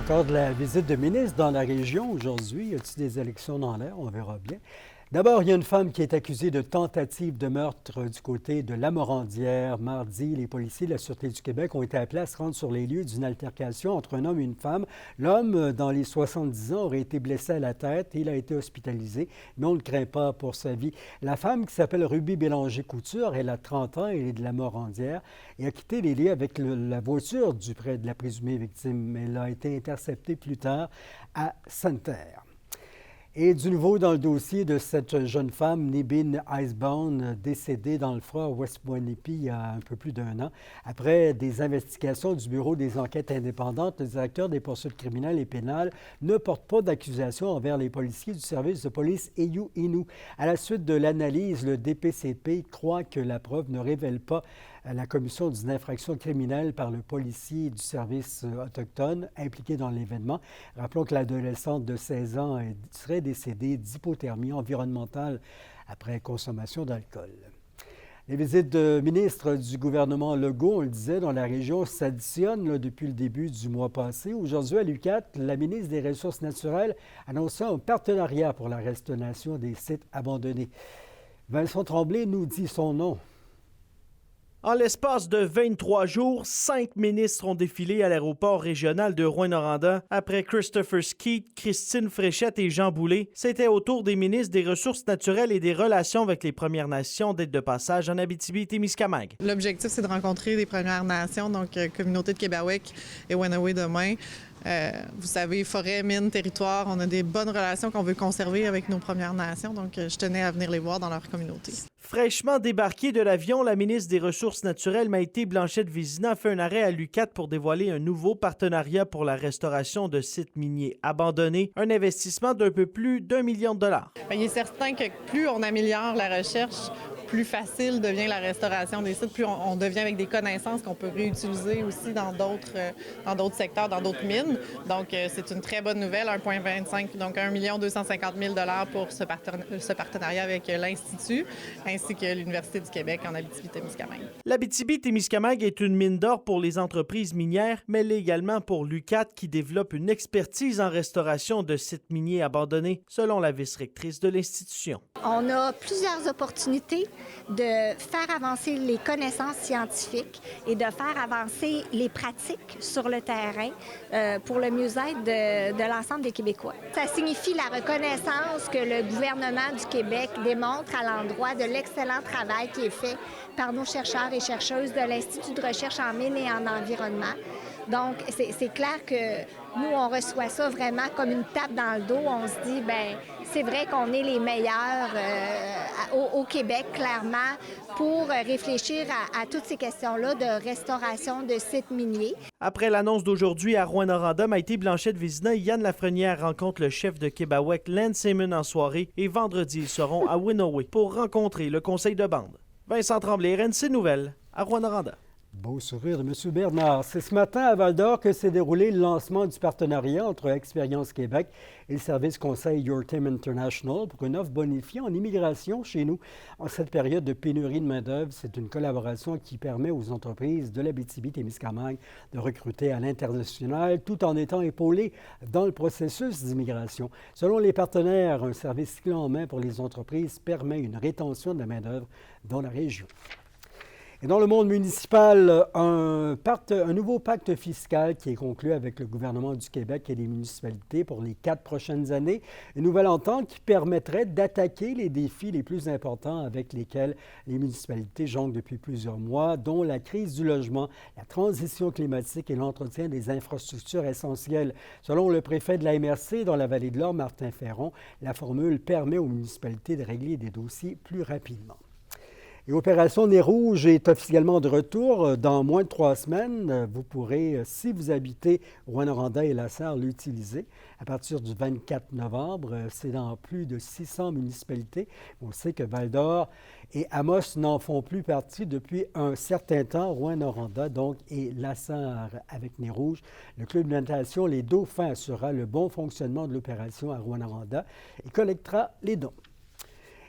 Encore de la visite de ministre dans la région aujourd'hui. Y a-t-il des élections dans l'air? On verra bien. D'abord, il y a une femme qui est accusée de tentative de meurtre du côté de Lamorandière. Mardi, les policiers de la Sûreté du Québec ont été appelés à se rendre sur les lieux d'une altercation entre un homme et une femme. L'homme, dans les 70 ans, aurait été blessé à la tête et il a été hospitalisé, mais on ne craint pas pour sa vie. La femme, qui s'appelle Ruby Bélanger-Couture, elle a 30 ans, elle est de Lamorandière et a quitté les lieux avec la voiture du près de la présumée victime. Elle a été interceptée plus tard à Sainte-Terre. Et du nouveau dans le dossier de cette jeune femme, Nébine Icebound, décédée dans le froid à West Moinipi il y a un peu plus d'1 an. Après des investigations du Bureau des enquêtes indépendantes, le directeur des poursuites criminelles et pénales ne porte pas d'accusation envers les policiers du service de police Eyu Inu. À la suite de l'analyse, le DPCP croit que la preuve ne révèle pas la commission d'une infraction criminelle par le policier du service autochtone impliqué dans l'événement. Rappelons que l'adolescente de 16 ans serait décédée d'hypothermie environnementale après consommation d'alcool. Les visites de ministres du gouvernement Legault, on le disait, dans la région s'additionnent depuis le début du mois passé. Aujourd'hui, à l'UQAT, la ministre des Ressources naturelles annonçait un partenariat pour la restauration des sites abandonnés. Vincent Tremblay nous dit son nom. En l'espace de 23 jours, 5 ministres ont défilé à l'aéroport régional de Rouyn-Noranda après Christopher Skeet, Christine Fréchette et Jean Boulet. C'était au tour des ministres des Ressources naturelles et des Relations avec les Premières Nations d'être de passage en Abitibi-Témiscamingue. L'objectif, c'est de rencontrer les Premières Nations, donc communauté de Québec et Wenawee demain. Vous savez, forêt, mines, territoire, on a des bonnes relations qu'on veut conserver avec nos Premières Nations, donc je tenais à venir les voir dans leur communauté. Fraîchement débarquée de l'avion, la ministre des Ressources naturelles, Maïté Blanchette-Vézina, a fait un arrêt à l'UQAT pour dévoiler un nouveau partenariat pour la restauration de sites miniers abandonnés, un investissement d'un peu plus d'1 million de dollars. Bien, il est certain que plus on améliore la recherche, plus facile devient la restauration des sites, plus on devient avec des connaissances qu'on peut réutiliser aussi dans d'autres secteurs, dans d'autres mines. Donc, c'est une très bonne nouvelle, 1,25, donc 1 250 000 $ pour ce partenariat avec l'Institut, ainsi que l'Université du Québec en Abitibi-Témiscamingue. L'Abitibi-Témiscamingue est une mine d'or pour les entreprises minières, mais elle l'est également pour l'UQAT qui développe une expertise en restauration de sites miniers abandonnés, selon la vice-rectrice de l'institution. On a plusieurs opportunités de faire avancer les connaissances scientifiques et de faire avancer les pratiques sur le terrain pour le mieux-être de l'ensemble des Québécois. Ça signifie la reconnaissance que le gouvernement du Québec démontre à l'endroit de l'excellent travail qui est fait par nos chercheurs et chercheuses de l'Institut de recherche en mines et en environnement. Donc, c'est clair que nous, on reçoit ça vraiment comme une tape dans le dos. On se dit, bien, c'est vrai qu'on est les meilleurs au Québec, clairement, pour réfléchir à toutes ces questions-là de restauration de sites miniers. Après l'annonce d'aujourd'hui à Rouyn-Noranda, Maïté Blanchette-Vézina et Yann Lafrenière rencontrent le chef de Québec, Len Seaman, en soirée, et vendredi, ils seront à Winoway pour rencontrer le conseil de bande. Vincent Tremblay, RNC Nouvelles, à Rouyn-Noranda. Beau sourire de M. Bernard. C'est ce matin à Val-d'Or que s'est déroulé le lancement du partenariat entre Expérience Québec et le service conseil Your Team International pour une offre bonifiée en immigration chez nous. En cette période de pénurie de main-d'œuvre, c'est une collaboration qui permet aux entreprises de l'Abitibi-Témiscamingue de recruter à l'international tout en étant épaulées dans le processus d'immigration. Selon les partenaires, un service clé en main pour les entreprises permet une rétention de la main-d'œuvre dans la région. Et dans le monde municipal, un nouveau pacte fiscal qui est conclu avec le gouvernement du Québec et les municipalités pour les 4 prochaines années. Une nouvelle entente qui permettrait d'attaquer les défis les plus importants avec lesquels les municipalités jonglent depuis plusieurs mois, dont la crise du logement, la transition climatique et l'entretien des infrastructures essentielles. Selon le préfet de la MRC dans la Vallée de l'Or, Martin Ferron, la formule permet aux municipalités de régler des dossiers plus rapidement. Et Opération Nez Rouge est officiellement de retour. Dans moins de 3 semaines, vous pourrez, si vous habitez Rouyn-Noranda et La Sarre, l'utiliser. À partir du 24 novembre, c'est dans plus de 600 municipalités. On sait que Val-d'Or et Amos n'en font plus partie depuis un certain temps. Rouyn-Noranda, donc, et La Sarre avec Nez Rouge. Le club de natation Les Dauphins assurera le bon fonctionnement de l'opération à Rouyn-Noranda et collectera les dons.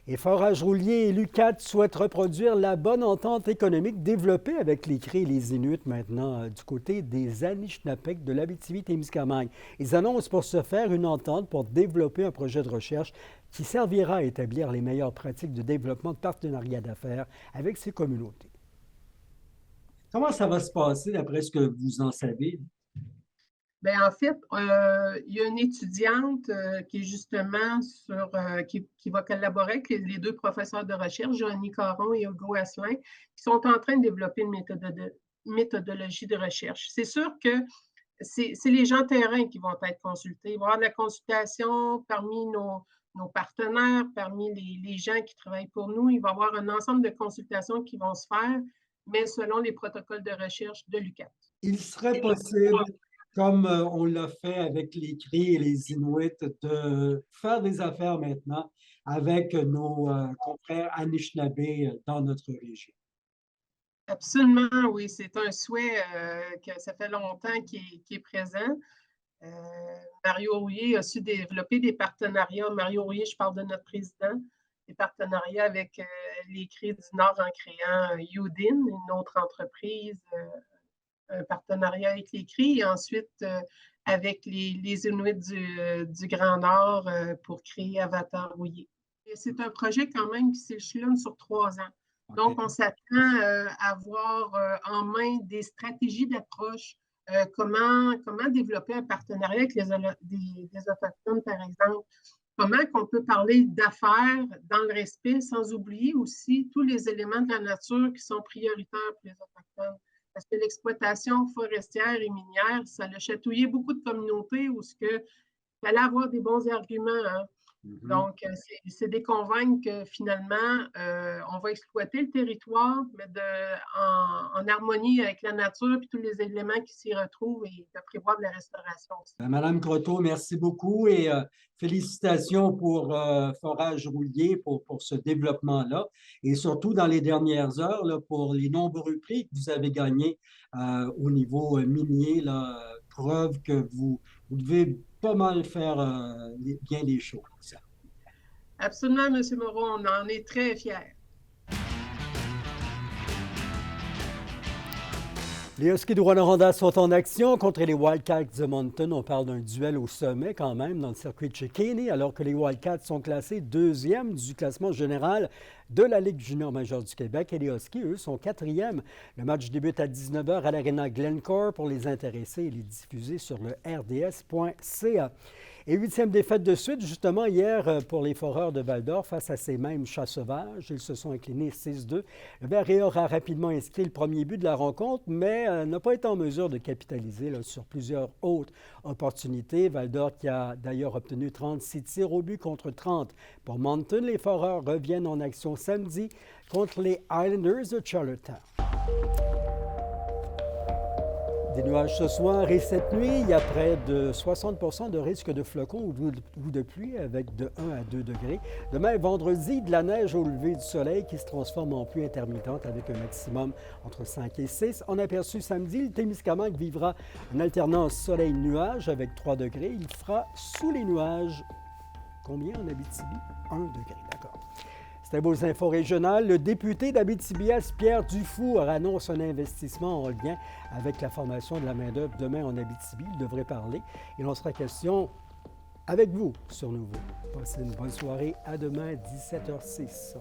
Et Forage Roulier et l'UQAT souhaitent reproduire la bonne entente économique développée avec les Cris et les Inuits maintenant du côté des Anishinaabeg de l'Abitibi-Témiscamingue. Ils annoncent pour ce faire une entente pour développer un projet de recherche qui servira à établir les meilleures pratiques de développement de partenariat d'affaires avec ces communautés. Comment ça va se passer d'après ce que vous en savez? Bien, en fait, il y a une étudiante qui est justement qui va collaborer avec les deux professeurs de recherche, Joanie Caron et Hugo Asselin, qui sont en train de développer une méthodologie de recherche. C'est sûr que c'est les gens terrain qui vont être consultés. Il va y avoir de la consultation parmi nos partenaires, parmi les gens qui travaillent pour nous. Il va y avoir un ensemble de consultations qui vont se faire, mais selon les protocoles de recherche de l'UQAT. Il serait possible, comme on l'a fait avec les Cris et les Inuits, de faire des affaires maintenant avec nos confrères Anishinaabe dans notre région. Absolument, oui. C'est un souhait que ça fait longtemps qui est présent. Mario Rouillé a su développer des partenariats. Mario Rouillé, je parle de notre président, des partenariats avec les Cris du Nord en créant Udin, une autre entreprise, un partenariat avec les Cris, et ensuite avec les Inuits du Grand Nord pour créer Avatar Rouillé. C'est un projet quand même qui s'échelonne sur 3 ans. Okay. Donc, on s'attend à avoir en main des stratégies d'approche, comment développer un partenariat avec des Autochtones, par exemple. Comment qu'on peut parler d'affaires dans le respect, sans oublier aussi tous les éléments de la nature qui sont prioritaires pour les Autochtones. Parce que l'exploitation forestière et minière, ça a chatouillé beaucoup de communautés où il fallait avoir des bons arguments. Hein? Mm-hmm. Donc, c'est de convaincre que finalement, on va exploiter le territoire, mais en harmonie avec la nature et tous les éléments qui s'y retrouvent et de prévoir de la restauration aussi. Madame Croteau, merci beaucoup et félicitations pour Forage Roulier pour ce développement-là et surtout dans les dernières heures là, pour les nombreux prix que vous avez gagnés au niveau minier, là, preuve que vous devez pas mal faire bien les choses. Absolument, M. Moreau, on en est très fiers. Les Huskies de Rouyn-Noranda sont en action contre les Wildcats de Moncton. On parle d'un duel au sommet quand même dans le circuit de Chickeny, alors que les Wildcats sont classés 2e du classement général de la Ligue junior majeure du Québec et les Huskies, eux, sont 4e. Le match débute à 19h à l'Arena Glencore. Pour les intéressés, il est diffusé sur le rds.ca. Et 8e défaite de suite, justement, hier pour les Foreurs de Val-d'Or face à ces mêmes chats sauvages. Ils se sont inclinés 6-2. Le Vert-Réor a rapidement inscrit le premier but de la rencontre, mais n'a pas été en mesure de capitaliser là, sur plusieurs autres opportunités. Val-d'Or qui a d'ailleurs obtenu 36 tirs au but contre 30. Pour Moncton, les Foreurs reviennent en action samedi contre les Islanders de Charlottetown. Des nuages ce soir et cette nuit, il y a près de 60 de risque de flocons ou de pluie avec de 1 à 2 degrés. Demain, vendredi, de la neige au lever du soleil qui se transforme en pluie intermittente avec un maximum entre 5 et 6. En aperçu samedi, le Témiscamingue vivra une alternance soleil-nuage avec 3 degrés. Il fera sous les nuages, combien en Abitibi? 1 degré, d'accord. C'était vos infos régionales. Le député d'Abitibi-Est, Pierre Dufour, annonce un investissement en lien avec la formation de la main-d'œuvre demain en Abitibi. Il devrait parler. Il en sera question avec vous sur Nouveau. Passez une bonne soirée. À demain, 17h06.